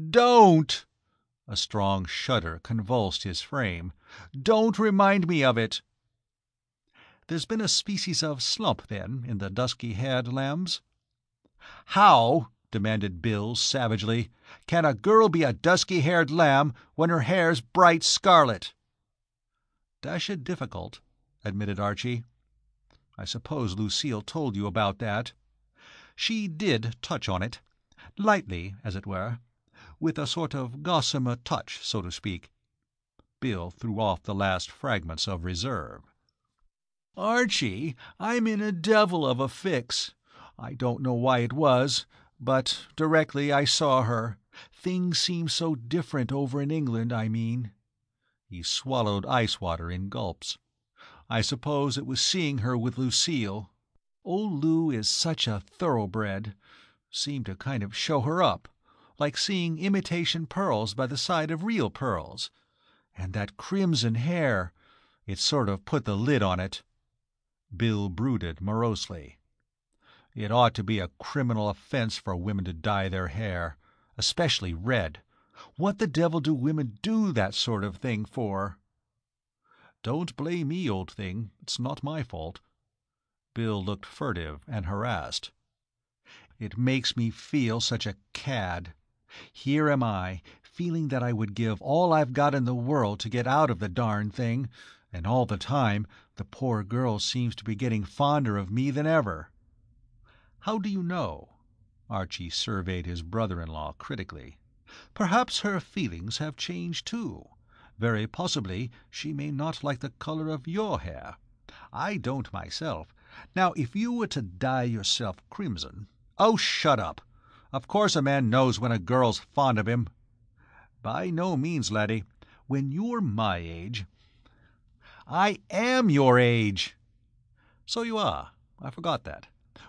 "Don't!" A strong shudder convulsed his frame. "Don't remind me of it." "There's been a species of slump, then, in the dusky-haired lambs?" "How," demanded Bill savagely, "can a girl be a dusky-haired lamb when her hair's bright scarlet?" "Dashed difficult," admitted Archie. "I suppose Lucille told you about that." "She did touch on it. Lightly, as it were. With a sort of gossamer touch, so to speak." Bill threw off the last fragments of reserve. "Archie, I'm in a devil of a fix. I don't know why it was, but directly I saw her, things seemed so different over in England, I mean." He swallowed ice water in gulps. "I suppose it was seeing her with Lucille. Old Lou is such a thoroughbred. Seemed to kind of show her up, like seeing imitation pearls by the side of real pearls. And that crimson hair, it sort of put the lid on it." Bill brooded morosely. "It ought to be a criminal offense for women to dye their hair, especially red. What the devil do women do that sort of thing for?" "Don't blame me, old thing. It's not my fault." Bill looked furtive and harassed. "It makes me feel such a cad. Here am I, feeling that I would give all I've got in the world to get out of the darn thing, and all the time the poor girl seems to be getting fonder of me than ever." "How do you know?" Archie surveyed his brother-in-law critically. "Perhaps her feelings have changed too. Very possibly she may not like the color of your hair. I don't myself. Now if you were to dye yourself crimson—" "Oh, shut up! Of course a man knows when a girl's fond of him." "By no means, laddie. When you're my age—" "I am your age!" "So you are. I forgot that.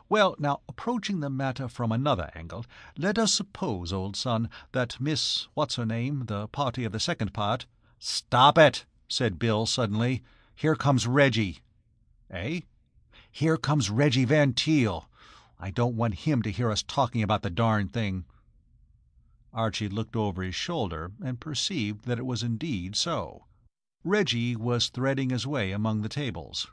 Well, now, approaching the matter from another angle, let us suppose, old son, that Miss What's-her-name, the party of the second part—" "Stop it!" said Bill suddenly. "Here comes Reggie." "Eh?" "Here comes Reggie Van Teel. I don't want him to hear us talking about the darn thing." Archie looked over his shoulder and perceived that it was indeed so. Reggie was threading his way among the tables.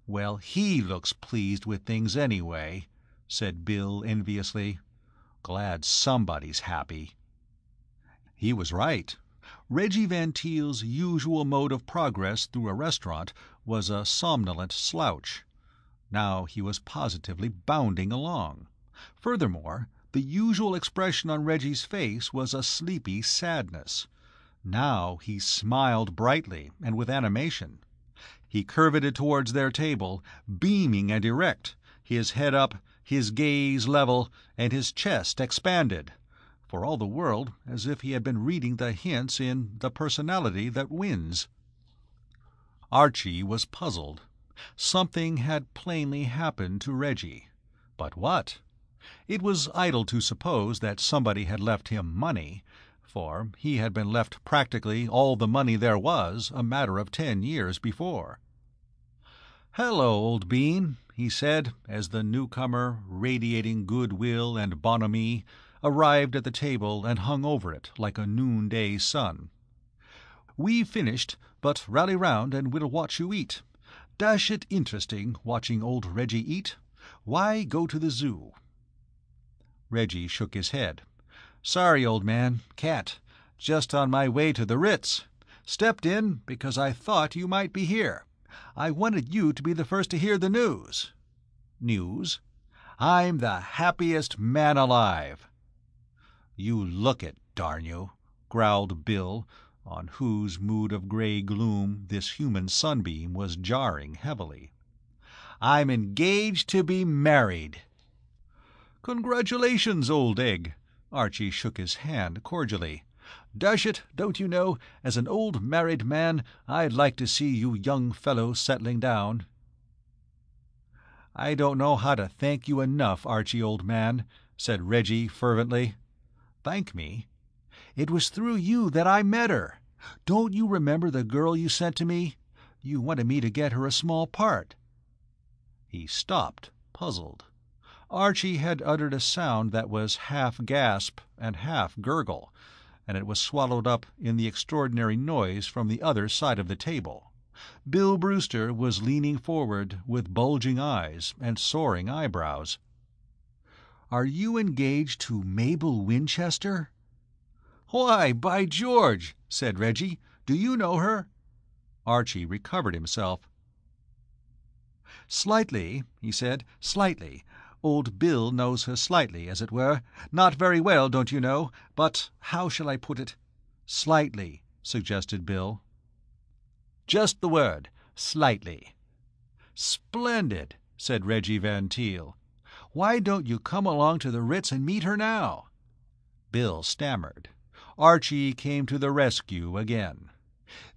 "Well, he looks pleased with things anyway," said Bill enviously. "Glad somebody's happy." He was right. Reggie Van Teel's usual mode of progress through a restaurant was a somnolent slouch. Now he was positively bounding along. Furthermore, the usual expression on Reggie's face was a sleepy sadness. Now he smiled brightly and with animation. He curveted towards their table, beaming and erect, his head up, his gaze level, and his chest expanded, for all the world as if he had been reading the hints in The Personality That Wins. Archie was puzzled. Something had plainly happened to Reggie. But what? It was idle to suppose that somebody had left him money, for he had been left practically all the money there was a matter of 10 years before. "Hello, old bean," he said, as the newcomer, radiating goodwill and bonhomie, arrived at the table and hung over it like a noonday sun. "We've finished, but rally round and we'll watch you eat. Dashed interesting, watching old Reggie eat. Why go to the zoo?" Reggie shook his head. "Sorry, old man, can't. Just on my way to the Ritz. Stepped in because I thought you might be here. I wanted you to be the first to hear the news." "News?" "I'm the happiest man alive." "You look it, darn you," growled Bill, on whose mood of grey gloom this human sunbeam was jarring heavily. "I'm engaged to be married." "Congratulations, old egg." Archie shook his hand cordially. "Dash it, don't you know, as an old married man, I'd like to see you young fellows settling down." "I don't know how to thank you enough, Archie, old man," said Reggie fervently. "Thank me? It was through you that I met her. Don't you remember the girl you sent to me? You wanted me to get her a small part." He stopped, puzzled. Archie had uttered a sound that was half gasp and half gurgle, and it was swallowed up in the extraordinary noise from the other side of the table. Bill Brewster was leaning forward, with bulging eyes and soaring eyebrows. "Are you engaged to Mabel Winchester?" "Why, by George!" said Reggie. "Do you know her?" Archie recovered himself. "Slightly," he said. "Slightly. Old Bill knows her slightly, as it were. Not very well, don't you know, but how shall I put it?" "Slightly," suggested Bill. "Just the word. Slightly." "Splendid," said Reggie Van Teel. "Why don't you come along to the Ritz and meet her now?" Bill stammered. Archie came to the rescue again.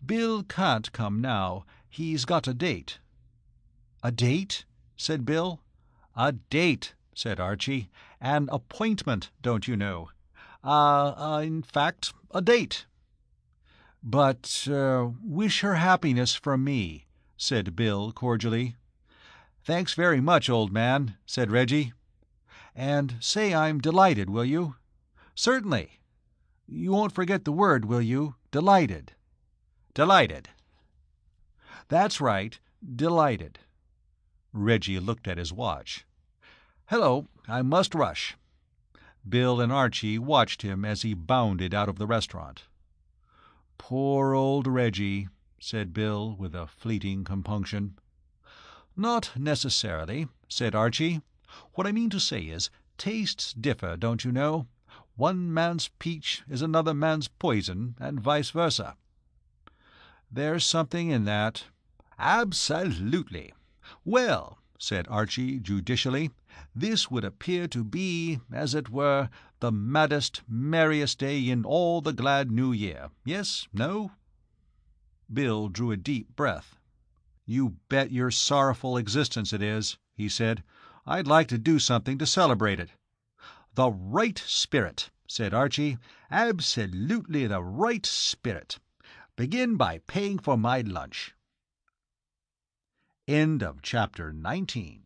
"Bill can't come now. He's got a date." "A date?" said Bill. "A date," said Archie. "An appointment, don't you know. In fact, a date." "But, wish her happiness from me," said Bill cordially. "Thanks very much, old man," said Reggie. "And say I'm delighted, will you?" "Certainly." "You won't forget the word, will you? Delighted." "Delighted." "That's right. Delighted." Reggie looked at his watch. "Hello, I must rush." Bill and Archie watched him as he bounded out of the restaurant. "Poor old Reggie," said Bill, with a fleeting compunction. "Not necessarily," said Archie. "What I mean to say is, tastes differ, don't you know? One man's peach is another man's poison, and vice versa." "There's something in that." "Absolutely. Well," said Archie judicially, "this would appear to be, as it were, the maddest, merriest day in all the glad New Year. Yes? No?" Bill drew a deep breath. "You bet your sorrowful existence it is," he said. "I'd like to do something to celebrate it." "The right spirit," said Archie. "Absolutely the right spirit. Begin by paying for my lunch." End of chapter 19.